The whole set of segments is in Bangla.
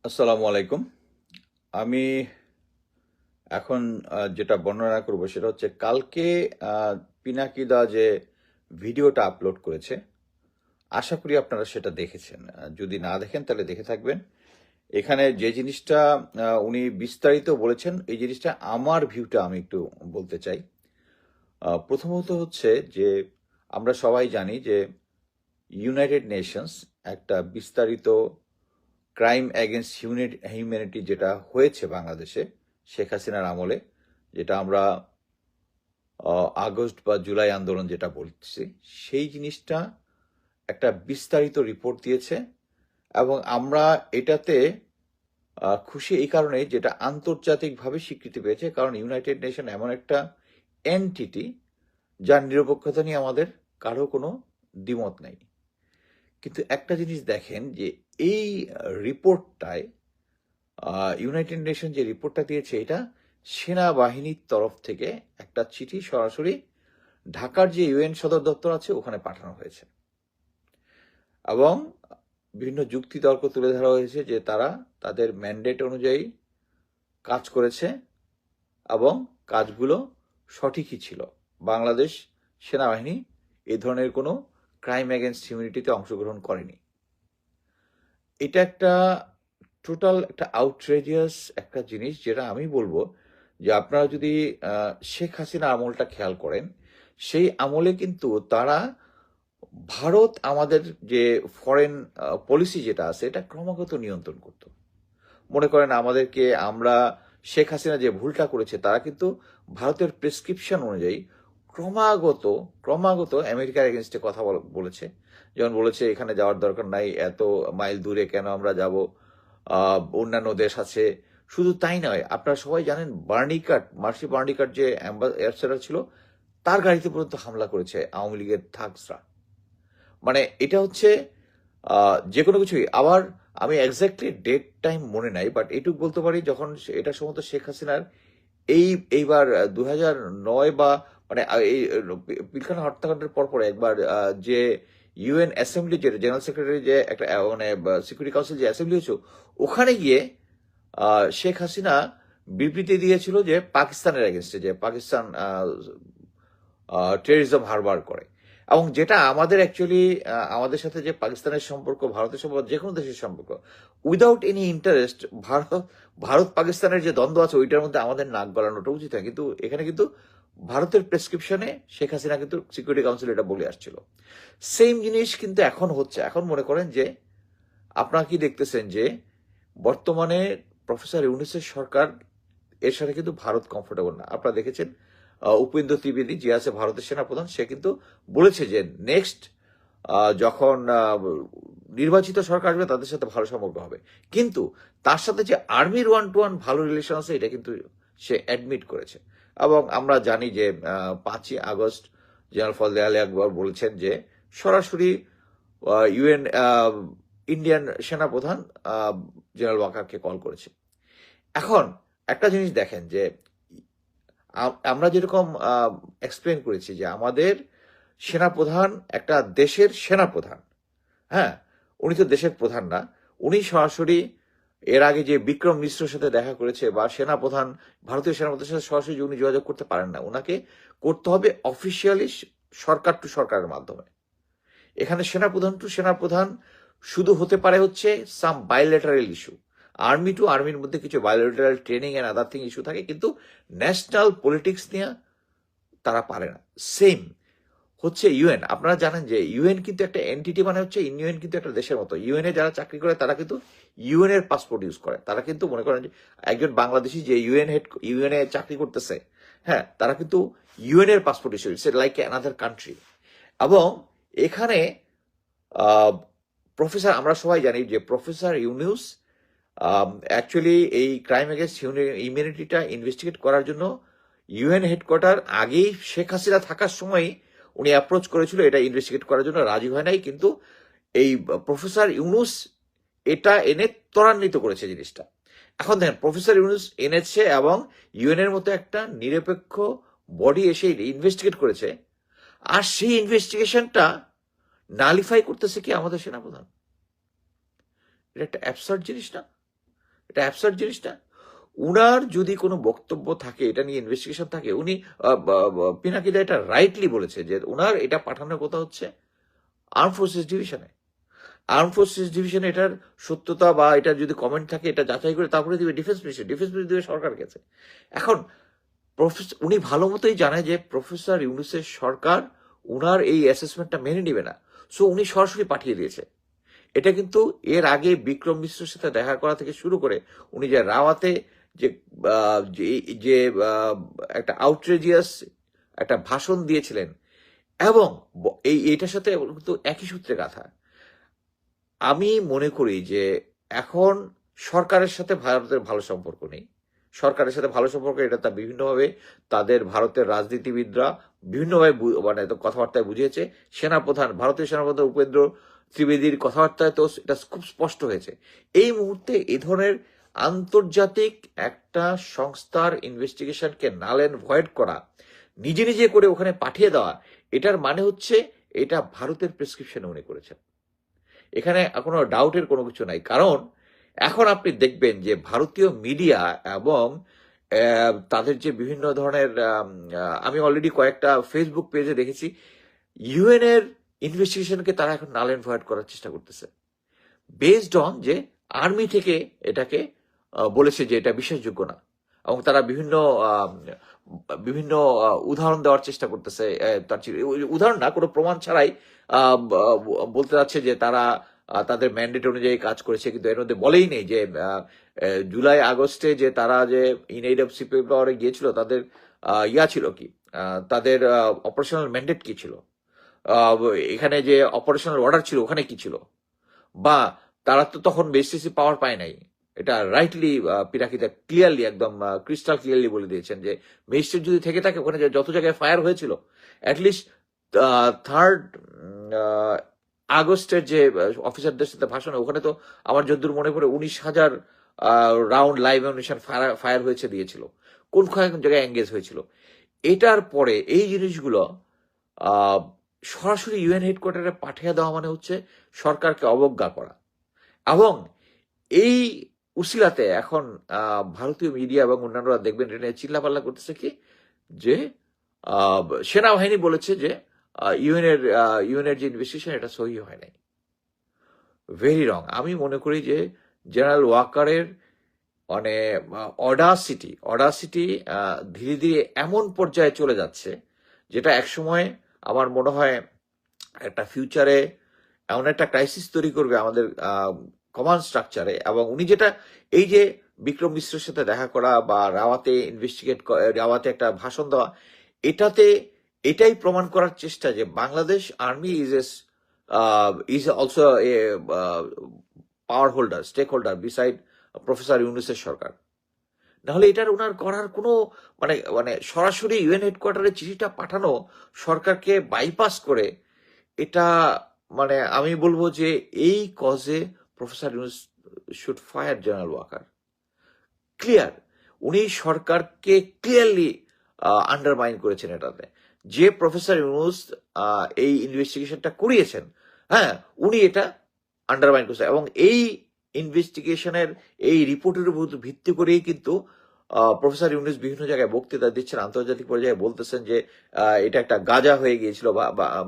আসসালামু আলাইকুম। আমি এখন যেটা বর্ণনা করব সেটা হচ্ছে কালকে পিনাকিদা যে ভিডিওটা আপলোড করেছে, আশা করি আপনারা সেটা দেখেছেন। যদি না দেখেন তাহলে দেখে থাকবেন। এখানে যে জিনিসটা উনি বিস্তারিত বলেছেন, এই জিনিসটা আমার ভিউটা আমি একটু বলতে চাই। প্রথমত হচ্ছে যে আমরা সবাই জানি যে ইউনাইটেড নেশনস একটা বিস্তারিত ক্রাইম এগেনস্ট হিউম্যানিটি যেটা হয়েছে বাংলাদেশে শেখ হাসিনার আমলে, যেটা আমরা আগস্ট বা জুলাই আন্দোলন যেটা বলছি, সেই জিনিসটা একটা বিস্তারিত রিপোর্ট দিয়েছে। এবং আমরা এটাতে খুশি এই কারণে যেটা আন্তর্জাতিকভাবে স্বীকৃতি পেয়েছে, কারণ ইউনাইটেড নেশন এমন একটা এন্টিটি যার নিরপেক্ষতা নিয়ে আমাদের কারো কোনো দ্বিমত নেই। কিন্তু একটা জিনিস দেখেন যে এই রিপোর্টটায় ইউনাইটেড নেশন যে রিপোর্টটা দিয়েছে, এটা সেনাবাহিনীর তরফ থেকে একটা চিঠি সরাসরি ঢাকার যে ইউএন সদর দপ্তর আছে ওখানে পাঠানো হয়েছে। এবং বিভিন্ন যুক্তি তর্ক তুলে ধরা হয়েছে যে তারা তাদের ম্যান্ডেট অনুযায়ী কাজ করেছে এবং কাজগুলো সঠিকই ছিল। বাংলাদেশ সেনাবাহিনী এই ধরনের কোনো ক্রাইম এগেনস্ট হিউম্যানিটিতে অংশগ্রহণ করেনি। এটা একটা টোটাল একটা আউটরেজিয়াস একটা জিনিস, যেটা আমি বলবো যে আপনারা যদি শেখ হাসিনা আমলটা খেয়াল করেন, সেই আমলে কিন্তু তারা ভারত আমাদের যে ফরেন পলিসি যেটা আছে এটা ক্রমাগত নিয়ন্ত্রণ করত। মনে করেন আমাদেরকে, আমরা শেখ হাসিনা যে ভুলটা করেছে, তারা কিন্তু ভারতের প্রেসক্রিপশন অনুযায়ী ক্রমাগত ক্রমাগত আমেরিকার এগেনস্টে কথা বলেছে। যেমন বলেছে এখানে যাওয়ার দরকার নাই, এত মাইল দূরে কেন আমরা যাব, অন্যান্য দেশ আছে। শুধু তাই নয়, আপনারা সবাই জানেন মার্সি বার্নিকাট যে অ্যাম্বাসেডর ছিল, তার গাড়িতে পর্যন্ত হামলা করেছে আওয়ামী লীগের থাগসরা। মানে এটা হচ্ছে যে কোনো কিছুই। আবার আমি এক্স্যাক্টলি ডেট টাইম মনে নাই, বাট এটুকু বলতে পারি যখন এটা সম্ভবত শেখ হাসিনার এইবার 2009 বা মানে এই পিলখানা হত্যাকাণ্ডের পর একবার যে ইউএন অ্যাসেম্বলি, যে জেনারেল সেক্রেটারি যে একটা মানে সিকিউরিটি কাউন্সিল যে অ্যাসেম্বলি হয়েছে, ওখানে গিয়ে শেখ হাসিনা বিবৃতি দিয়েছিল যে পাকিস্তানের এগেনস্টে, যে পাকিস্তান টেররিজম হারবার করে। এবং যেটা আমাদের অ্যাকচুয়ালি আমাদের সাথে যে পাকিস্তানের সম্পর্ক, ভারতের সম্পর্ক, যে কোনো দেশের সম্পর্ক, উইদাউট এনি ইন্টারেস্ট, ভারত পাকিস্তানের যে দ্বন্দ্ব আছে ওইটার মধ্যে আমাদের নাক গলানোটা উচিত হয়। কিন্তু এখানে কিন্তু ভারতের প্রেসক্রিপশনে শেখ হাসিনা কিন্তু সিকিউরিটি কাউন্সিল এটা বলে আসছিল। সেম জিনিস কিন্তু এখন হচ্ছে। এখন মনে করেন যে আপনারা কি দেখতেছেন যে বর্তমানে প্রফেসর ইউনূসের সরকার, এর সাথে কিন্তু ভারত কমফোর্টেবল না। আপনারা দেখেছেন উপেন্দ্র ত্রিবেদী যে আছে ভারতের সেনাপ্রধান, সে কিন্তু বলেছে যে নেক্সট যখন নির্বাচিত সরকার আসবে তাদের সাথে ভালো সম্পর্ক হবে। কিন্তু তার সাথে যে আর্মির 1-to-1 ভালো রিলেশন আছে, এটা কিন্তু সে অ্যাডমিট করেছে। এবং আমরা জানি যে 5ই আগস্ট জেনারেল ফজলে আলী আকবর বলেছেন যে সরাসরি ইউএন ইন্ডিয়ান সেনাপ্রধান জেনারেল ওয়াকারকে কল করেছে। এখন একটা জিনিস দেখেন যে আমরা যেরকম এক্সপ্লেন করেছি যে আমাদের সেনাপ্রধান একটা দেশের সেনাপ্রধান, হ্যাঁ, উনি তো দেশের প্রধান না। উনি সরাসরি এর আগে যে বিক্রম মিশ্রের সাথে দেখা করেছে, বা সেনাপ্রধান, ভারতীয় সেনাপ্রধানের সাথে সরাসরি উনি যোগাযোগ করতে পারেন না, ওনাকে করতে হবে অফিসিয়ালি সরকার টু সরকারের মাধ্যমে। এখানে সেনাপ্রধান টু সেনাপ্রধান শুধু হতে পারে হচ্ছে some bilateral issue, army to আর্মির মধ্যে কিছু bilateral training and other thing issue থাকে, কিন্তু ন্যাশনাল পলিটিক্স নিয়ে তারা পারে না। সেম হচ্ছে ইউএন। আপনারা জানেন যে ইউএন কিন্তু একটা এন্টিটি, মানে হচ্ছে ইউএন কিন্তু একটা দেশের মতো। ইউএন এ যারা চাকরি করে তারা কিন্তু ইউএন এর পাসপোর্ট ইউজ করে। তারা কিন্তু মনে করেন যে একজন বাংলাদেশি যে ইউএন এ চাকরি করতেছে, হ্যাঁ, তারা কিন্তু ইউএন এর passport issue, it's like another country. এবং এখানে প্রফেসর, আমরা সবাই জানি যে প্রফেসর ইউনূস অ্যাকচুয়ালি এই ক্রাইম এগেন্স্ট হিউম্যানিটিটা ইনভেস্টিগেট করার জন্য ইউএন হেডকোয়ার্টার আগেই শেখ হাসিনা থাকার সময় উনি অ্যাপ্রোচ করেছিল এটা ইনভেস্টিগেট করার জন্য, রাজি হয় নাই। কিন্তু এই প্রফেসর ইউনূস এটা এনে ত্বরান্বিত করেছে জিনিসটা। এখন দেখেন প্রফেসর ইউনূস এনেছে এবং ইউএন এর মতো একটা নিরপেক্ষ বডি এসে ইনভেস্টিগেট করেছে, আর সেই ইনভেস্টিগেশনটা নালিফাই করতেছে কি আমাদের সেনাপ্রধান। এটা একটা অ্যাবসার্ড জিনিস না? এটা অ্যাবসার্ড জিনিসটা। উনার যদি কোনো বক্তব্য থাকে, এটা নিয়ে ইনভেস্টিগেশন থাকে, উনি পিনাকিদা এটা রাইটলি বলেছে যে উনার এটা পাঠানোর কথা হচ্ছে আর্ম ফোর্সেস ডিভিশনে। আর্ম ফোর্সেস ডিভিশনে এটার সত্যতা বা এটা যদি কমেন্ট থাকে, এটা যাচাই করে তারপরে দিবে ডিফেন্স মিনিস্ট্রি, ডিফেন্স মিনিস্ট্রি দিবে সরকার কাছে। এখন উনি ভালো মতোই জানে যে প্রফেসর ইউনূসের সরকার উনার এই অ্যাসেসমেন্টটা মেনে নিবে না, সো উনি সরাসরি পাঠিয়ে দিয়েছে। এটা কিন্তু এর আগে বিক্রম মিশ্রের সাথে দেখা করা থেকে শুরু করে উনি যে রাওয়াতে যে যে একটা আউটরেজিয়াস একটা ভাষণ দিয়েছিলেন, এবং এইটার সাথে কিন্তু একই সূত্রে গাথা। আমি মনে করি যে এখন সরকারের সাথে ভারতের ভালো সম্পর্ক নেই। সরকারের সাথে ভালো সম্পর্ক, এটা তা বিভিন্নভাবে তাদের ভারতের রাজনীতিবিদরা বিভিন্নভাবে মানে কথাবার্তায় বুঝিয়েছে। ভারতীয় সেনাপ্রধান উপেন্দ্র ত্রিবেদীর কথাবার্তায় তো এটা খুব স্পষ্ট হয়েছে। এই মুহূর্তে এই ধরনের আন্তর্জাতিক একটা সংস্থার ইনভেস্টিগেশনকে নাল অ্যান্ড ভয়েড করা, নিজে নিজে করে ওখানে পাঠিয়ে দেওয়া, এটার মানে হচ্ছে এটা ভারতের প্রেসক্রিপশনে উনি করেছেন। এখানে কোনো ডাউটের কোনো কিছু নাই। কারণ এখন আপনি দেখবেন যে ভারতীয় মিডিয়া এবং তাদের যে বিভিন্ন ধরনের আমি অলরেডি কয়েকটা ফেসবুক পেজে দেখেছি, ইউএন এর ইনভেস্টিগেশনকে তারা এখন নাল অ্যান্ড ভয়েড করার চেষ্টা করতেছে, বেসড অন যে আর্মি থেকে এটাকে বলেছে যে এটা বিশ্বাসযোগ্য না, এবং তারা বিভিন্ন বিভিন্ন উদাহরণ দেওয়ার চেষ্টা করতেছে। তার উদাহরণ না, কোনো প্রমাণ ছাড়াই বলতে যাচ্ছে যে তারা তাদের ম্যান্ডেট অনুযায়ী কাজ করেছে, কিন্তু এর মধ্যে বলেই নেই যে জুলাই আগস্টে যে তারা যে ইন এইড অফ সিপিএম পাওয়ারে গিয়েছিল, তাদের ছিল কি, তাদের অপারেশনাল ম্যান্ডেট কি ছিল, এখানে যে অপারেশনাল অর্ডার ছিল ওখানে কি ছিল, বা তারা তো তখন বেসিসি পাওয়ার পায় নাই। এটা রাইটলি পিনাকিদা ক্লিয়ারলি, একদম ক্রিস্টাল ক্লিয়ারলি বলে দিয়েছেন যে ম্যাজিস্ট্রেট যদি থেকে থাকে ওখানে যত জায়গায় ফায়ার হয়েছিল, অ্যাটলিস্ট 3rd আগস্টের যে অফিসারদের সাথে ভাষণ, ওখানে তো আমার যদ্দূর মনে পড়ে 19,000 রাউন্ড লাইভ অ্যামিউনিশন ফায়ার হয়েছে দিয়েছিল, কোন জায়গায় এঙ্গেজ হয়েছিল। এটার পরে এই জিনিসগুলো সরাসরি ইউএন হেডকোয়ার্টারে পাঠিয়ে দেওয়া মানে হচ্ছে সরকারকে অবজ্ঞা করা। এবং এই উসিলাতে এখন ভারতীয় মিডিয়া এবং অন্যান্যরা দেখবেন এটা নিয়ে চিল্লাপাল্লা করতেছে কি, যে সেনাবাহিনী বলেছে যে ইউএনের যে ইনভেস্টিগেশন এটা সহি হয় নাই। Very wrong. আমি মনে করি যে জেনারেল ওয়াকারের মানে অডাসিটি ধীরে ধীরে এমন পর্যায়ে চলে যাচ্ছে, যেটা একসময় আমার মনে হয় একটা ফিউচারে এমন একটা ক্রাইসিস তৈরি করবে আমাদের কমান্ড স্ট্রাকচারে। এবং উনি যেটা এই যে বিক্রম মিশ্রের সাথে দেখা করা বা রাওয়াতে একটা ভাষণ দেওয়া, এটাই প্রমাণ করার চেষ্টা যে Bangladesh army is also a power holder, stake holder beside professor ইউনূসের সরকার। নাহলে এটার ওনার করার কোনো মানে সরাসরি ইউএন হেডকোয়ার্টারে চিঠিটা পাঠানো সরকারকে বাইপাস করে, এটা মানে আমি বলবো যে এই কজে professor Yunus should fire general Waker. Clear, উনি সরকারকে ক্লিয়ারলি আন্ডারমাইন করেছেন এটাতে। যে প্রফেসর ইউনূস এই ইনভেস্টিগেশনটা করিয়েছেন, হ্যাঁ, উনি এটা আন্ডারমাইন করেছেন। এবং এই ইনভেস্টিগেশনের এই রিপোর্টের উপর ভিত্তি করেই কিন্তু প্রফেসর ইউনূস বিভিন্ন জায়গায় বক্তৃতা দিচ্ছেন, আন্তর্জাতিক পর্যায়ে বলতেছেন যে এটা একটা গাজা হয়ে গিয়েছিল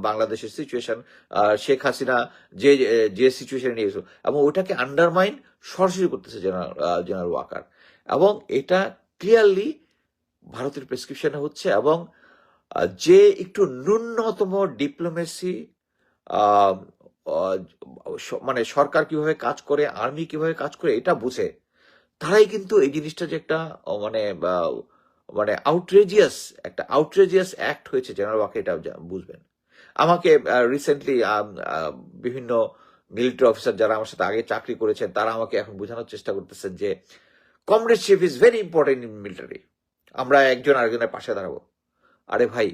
বাংলাদেশের সিচুয়েশন, শেখ হাসিনা যে সিচুয়েশনে নিয়ে গেছিল, এবং ওটাকে আন্ডারমাইন সরাসরি করতেছে জেনারেল ওয়াকার। এবং এটা ক্লিয়ারলি ভারতের প্রেসক্রিপশনে হচ্ছে। এবং যে একটু ন্যূনতম ডিপ্লোমেসি, মানে সরকার কিভাবে কাজ করে, আর্মি কিভাবে কাজ করে এটা বুঝে, তারাই কিন্তু এই জিনিসটা যে একটা মানে আউটরেজিয়াস অ্যাক্ট হয়েছে জেনারেল ওয়াকার, এটা বুঝবেন। আমাকে রিসেন্টলি বিভিন্ন মিলিটারি অফিসার যারা আমার সাথে আগে চাকরি করেছেন, তারা আমাকে এখন বোঝানোর চেষ্টা করতেছেন যে কমরেডশিপ is very important in military, আমরা একজন আরেকজনের পাশে দাঁড়াবো। আরে ভাই,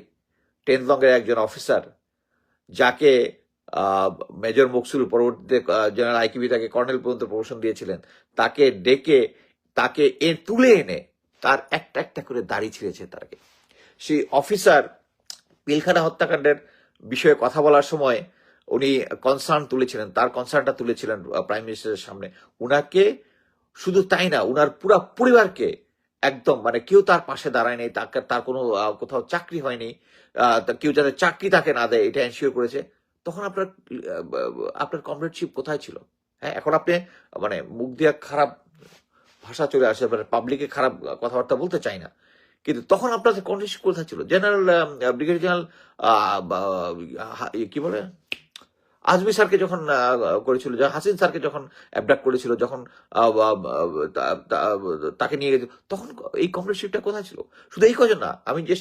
10th লংয়ের একজন অফিসার, যাকে মেজর মকসুল, পরবর্তীতে জেনারেল আইকিবি তাকে কর্নেল পর্যন্ত প্রমোশন দিয়েছিলেন, তাকে ডেকে তাকে তুলে এনে তার একটা একটা করে দাড়ি ছিঁড়েছে তাকে। সেই অফিসার পিলখানা হত্যাকাণ্ডের বিষয়ে কথা বলার সময় উনি কনসার্ন তুলেছিলেন, তার কনসার্নটা তুলেছিলেন প্রাইম মিনিস্টারের সামনে। উনাকে শুধু তাই না, উনার পুরা পরিবারকে একদম মানে কেউ তার পাশে দাঁড়ায় নাই, তার কোনো কোথাও চাকরি হয়নি, কেউ যাতে চাকরি তাকে না দেয় এটা এনশিওর করেছে। তখন আপনার কমরেডশিপ কোথায় ছিল? হ্যাঁ, এখন আপনি মানে মুখ দিয়ে খারাপ ভাষা চলে আসে, মানে পাবলিকে খারাপ কথাবার্তা বলতে চাই না, কিন্তু তখন আপনাদের কমরেডশিপ কোথায় ছিল? জেনারেল ব্রিগেডিয়ার জেনারেল কি বলে আজমি স্যারকে যখন করেছিল, হাসিন স্যারকে যখন অ্যাবডাক্ট করেছিল, যখন তাকে নিয়ে গেছে, তখন এই কমরেডশিপটা কোথায় ছিল? শুধু এই কজন না, আমি যে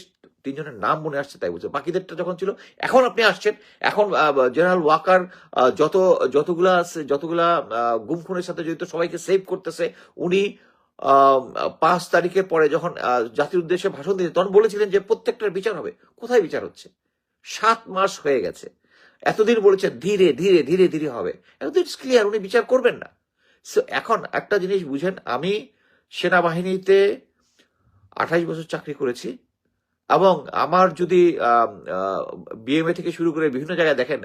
3 জনের নাম মনে আসছে তাই বলছে, বাকিদেরটা যখন ছিল। এখন আপনি আসছেন, এখন জেনারেল ওয়াকার যতগুলা গুম খুনের সাথে জড়িত সবাইকে সেভ করতেছে। উনি 5 তারিখের পরে যখন জাতির উদ্দেশ্যে ভাষণ দিয়েছে তখন বলেছিলেন যে প্রত্যেকটার বিচার হবে। কোথায় বিচার হচ্ছে? 7 মাস হয়ে গেছে। এতদিন বলেছেন ধীরে ধীরে ধীরে ধীরে হবে, এখন ইটস ক্লিয়ার উনি বিচার করবেন না। সো এখন একটা জিনিস বুঝেন, আমি সেনাবাহিনীতে 28 বছর চাকরি করেছি, এবং আমার যদি বিএমএ থেকে শুরু করে বিভিন্ন জায়গায় দেখেন,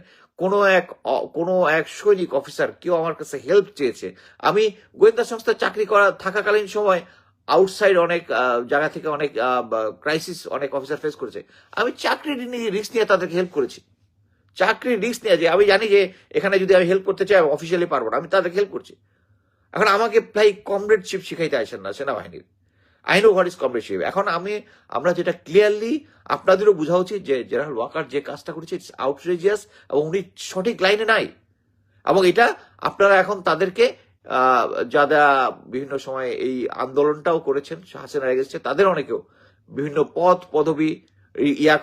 কোনো এক সৈনিক অফিসার কেউ আমার কাছে হেল্প চেয়েছে, আমি গোয়েন্দা সংস্থায় চাকরি থাকাকালীন সময় আউটসাইড অনেক জায়গা থেকে অনেক ক্রাইসিস অনেক অফিসার ফেস করেছে, আমি চাকরি নিয়ে রিস্ক নিয়ে তাদেরকে হেল্প করেছি। চাকরির রিস্ক নিয়ে, যে আমি জানি যে এখানে যদি আমি হেল্প করতে চাই অফিসিয়ালি পারবো না, আমি তাদেরকে হেল্প করছি। এখন আমাকে প্রায় কমরেডশিপ শিখাইতে আসেন না সেনাবাহিনীর। I know what is কমরেডশিপ। এখন আমরা যেটা ক্লিয়ারলি আপনাদেরও বোঝা উচিত যে জেনারেল ওয়াকার যে কাজটা করেছে ইটস আউটরেজিয়াস, এবং উনি সঠিক লাইনে নাই। এবং এটা আপনারা এখন তাদেরকে যারা বিভিন্ন সময় এই আন্দোলনটাও করেছেন হাসিনার এগেন্সটে, তাদের অনেকেও বিভিন্ন পদবি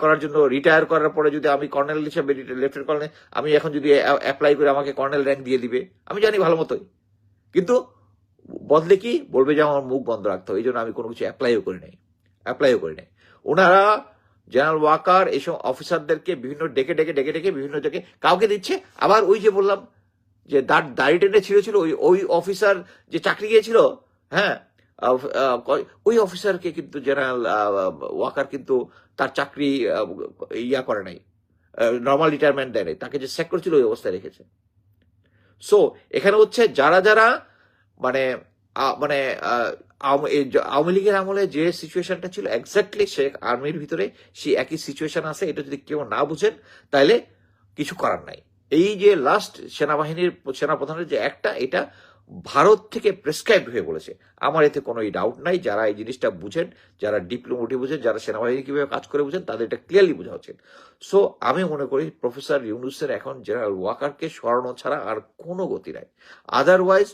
করার জন্য, রিটায়ার করার পরে যদি আমি কর্নেল হিসেবে, লেফটেন্যান্ট কর্নেল, আমি এখন যদি অ্যাপ্লাই করে আমাকে কর্নেল র্যাঙ্ক দিয়ে দিবে, আমি জানি ভালো মতোই, কিন্তু বদলে কি বলবে যে আমার মুখ বন্ধ রাখতে হবে, এই জন্য আমি কোনো কিছু অ্যাপ্লাইও করি নাই। ওনারা জেনারেল ওয়াকার এইসব অফিসারদেরকে বিভিন্ন ডেকে বিভিন্ন জায়গায় কাউকে দিচ্ছে। আবার ওই যে বললাম যে দাড়ি টেনে ছিঁড়েছিল ওই অফিসার যে চাকরি গিয়েছিল, হ্যাঁ, ওই অফিসারকে কিন্তু জেনারেল ওয়াকার কিন্তু তার চাকরি করে নাই, নর্মাল রিটায়ারমেন্ট দেয় নাই, তাকে যে স্যাক করেছিল ওই অবস্থায় রেখেছে। সো এখানে হচ্ছে যারা মানে মানে আওয়ামী লীগের আমলে যে সিচুয়েশনটা ছিল এক্স্যাক্টলি সে আর্মির ভিতরে সেই একই সিচুয়েশন আছে। এটা যদি কেউ না বুঝেন তাহলে কিছু করার নাই। এই যে লাস্ট সেনাপ্রধানের যে একটা, এটা ভারত থেকে প্রেসক্রাইব হয়ে বলেছে। আমার এতে কোনো ডাউট নাই। যারা এই জিনিসটা বুঝেন, যারা ডিপ্লোমেটি বুঝেন, যারা সেনাবাহিনী কিভাবে কাজ করে বুঝেন, তাদের এটা ক্লিয়ারলি বোঝা উচিত। সো আমি মনে করি প্রফেসর ইউনূসের এখন জেনারেল ওয়াকারকে সরানো ছাড়া আর কোনো গতি নাই। আদারওয়াইজ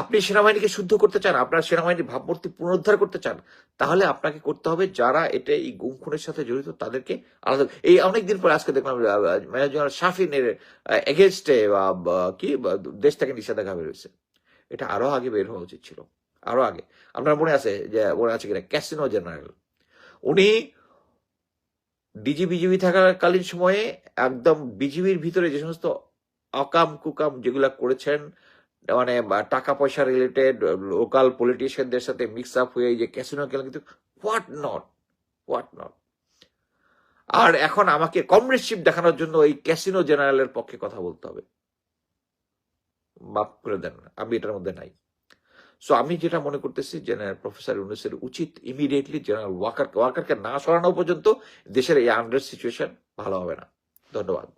আপনি সেনাবাহিনীকে শুদ্ধ করতে চান, আপনার সেনাবাহিনীর ভাবমূর্তি পুনরুদ্ধার করতে চান, তাহলে আপনাকে করতে হবে যারা এই গুম খুনের সাথে জড়িত তাদেরকে আলাদা। এই অনেকদিন পরে আজকে দেখলাম মেজর জেনারেল শাফিনের এগেনস্টে দেশ থেকে নিষেধাজ্ঞা বেরোচ্ছে। এটা আরো আগে বের হওয়া উচিত ছিল, আরো আগে। আপনার মনে আছে কিনা ক্যাসিনো জেনারেল, উনি বিজিবি থাকাকালীন সময়ে একদম বিজিবির ভিতরে যে সমস্ত অকাম কুকাম যেগুলা করেছেন, মানে টাকা পয়সা রিলেটেড লোকাল পলিটিশিয়ানদের সাথে মিক্স আপ হয়ে যে ক্যাসিনো খেলেন, কিন্তু হোয়াট নট। আর এখন আমাকে কমরেডশিপ দেখানোর জন্য এই ক্যাসিনো জেনারেলের পক্ষে কথা বলতে হবে? মাফ করে দেন, আমি এটার মধ্যে নাই। সো আমি যেটা মনে করতেছি, প্রফেসর ইউনূসের উচিত ইমিডিয়েটলি জেনারেল ওয়াকারকে না সরানো পর্যন্ত দেশের এই আন্ডার সিচুয়েশন ভালো হবে না। ধন্যবাদ।